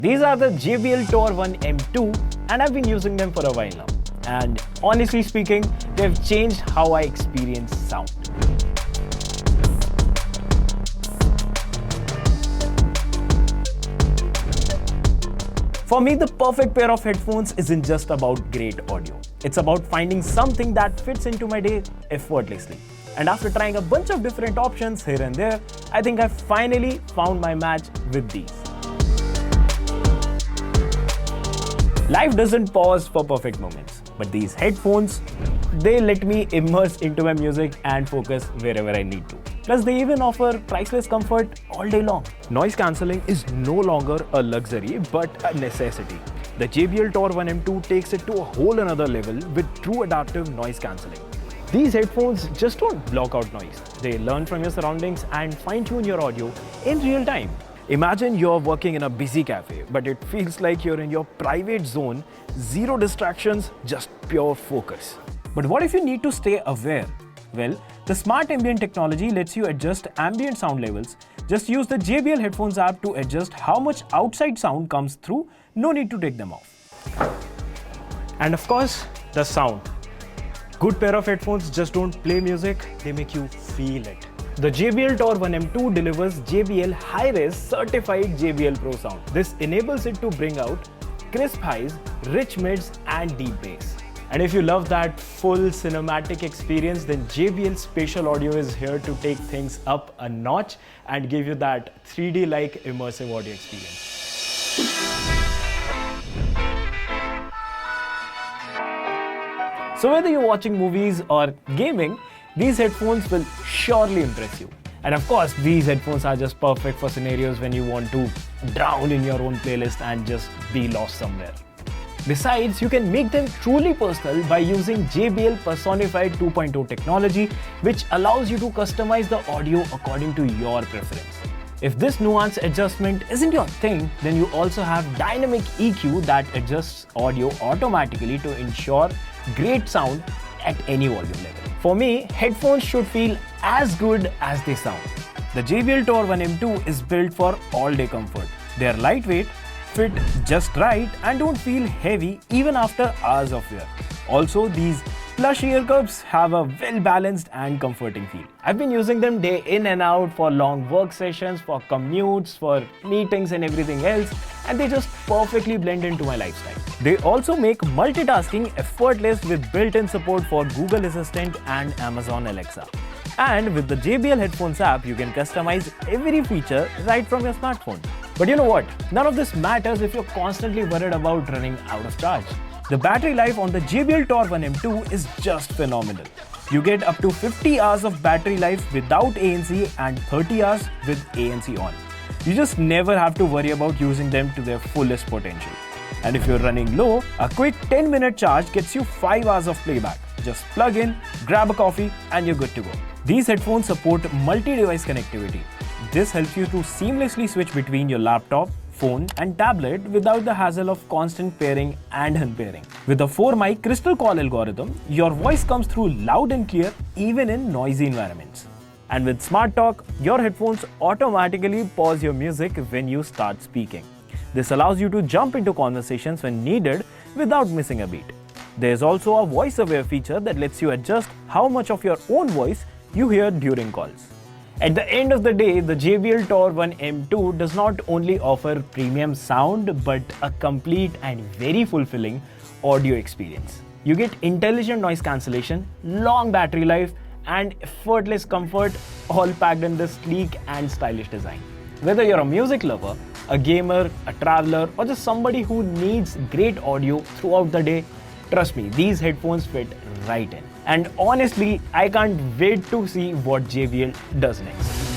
These are the JBL Tour One M2 and I've been using them for a while now. And honestly speaking, they've changed how I experience sound. For me, the perfect pair of headphones isn't just about great audio. It's about finding something that fits into my day effortlessly. And after trying a bunch of different options here and there, I think I finally found my match with these. Life doesn't pause for perfect moments, but these headphones, they let me immerse into my music and focus wherever I need to. Plus, they even offer priceless comfort all day long. Noise cancelling is no longer a luxury, but a necessity. The JBL Tour One M2 takes it to a whole another level with true adaptive noise cancelling. These headphones just don't block out noise. They learn from your surroundings and fine-tune your audio in real time. Imagine you're working in a busy cafe, but it feels like you're in your private zone, zero distractions, just pure focus. But what if you need to stay aware? Well, the smart Ambient technology lets you adjust ambient sound levels. Just use the JBL headphones app to adjust how much outside sound comes through. No need to take them off. And of course, the sound. Good pair of headphones just don't play music, they make you feel it. The JBL Tour One M2 delivers JBL high-res certified JBL Pro Sound. This enables it to bring out crisp highs, rich mids and deep bass. And if you love that full cinematic experience, then JBL Spatial Audio is here to take things up a notch and give you that 3D-like immersive audio experience. So whether you're watching movies or gaming, these headphones will surely impress you. And of course, these headphones are just perfect for scenarios when you want to drown in your own playlist and just be lost somewhere. Besides, you can make them truly personal by using JBL Personified 2.0 technology, which allows you to customize the audio according to your preference. If this nuance adjustment isn't your thing, then you also have dynamic EQ that adjusts audio automatically to ensure great sound at any volume level. For me, headphones should feel as good as they sound. The JBL Tour One M2 is built for all-day comfort. They are lightweight, fit just right and don't feel heavy even after hours of wear. Also, these plush ear cups have a well-balanced and comforting feel. I've been using them day in and out for long work sessions, for commutes, for meetings and everything else, and they just perfectly blend into my lifestyle. They also make multitasking effortless with built-in support for Google Assistant and Amazon Alexa. And with the JBL Headphones app, you can customize every feature right from your smartphone. But you know what? None of this matters if you're constantly worried about running out of charge. The battery life on the JBL Tour One M2 is just phenomenal. You get up to 50 hours of battery life without ANC and 30 hours with ANC on. You just never have to worry about using them to their fullest potential. And if you're running low, a quick 10-minute charge gets you 5 hours of playback. Just plug in, grab a coffee, and you're good to go. These headphones support multi-device connectivity. This helps you to seamlessly switch between your laptop, phone and tablet without the hassle of constant pairing and unpairing. With a 4-mic crystal call algorithm, your voice comes through loud and clear even in noisy environments. And with Smart Talk, your headphones automatically pause your music when you start speaking. This allows you to jump into conversations when needed without missing a beat. There's also a voice-aware feature that lets you adjust how much of your own voice you hear during calls. At the end of the day, the JBL Tour One M2 does not only offer premium sound, but a complete and very fulfilling audio experience. You get intelligent noise cancellation, long battery life, and effortless comfort, all packed in this sleek and stylish design. Whether you're a music lover, a gamer, a traveler, or just somebody who needs great audio throughout the day, trust me, these headphones fit right in. And honestly, I can't wait to see what JBL does next.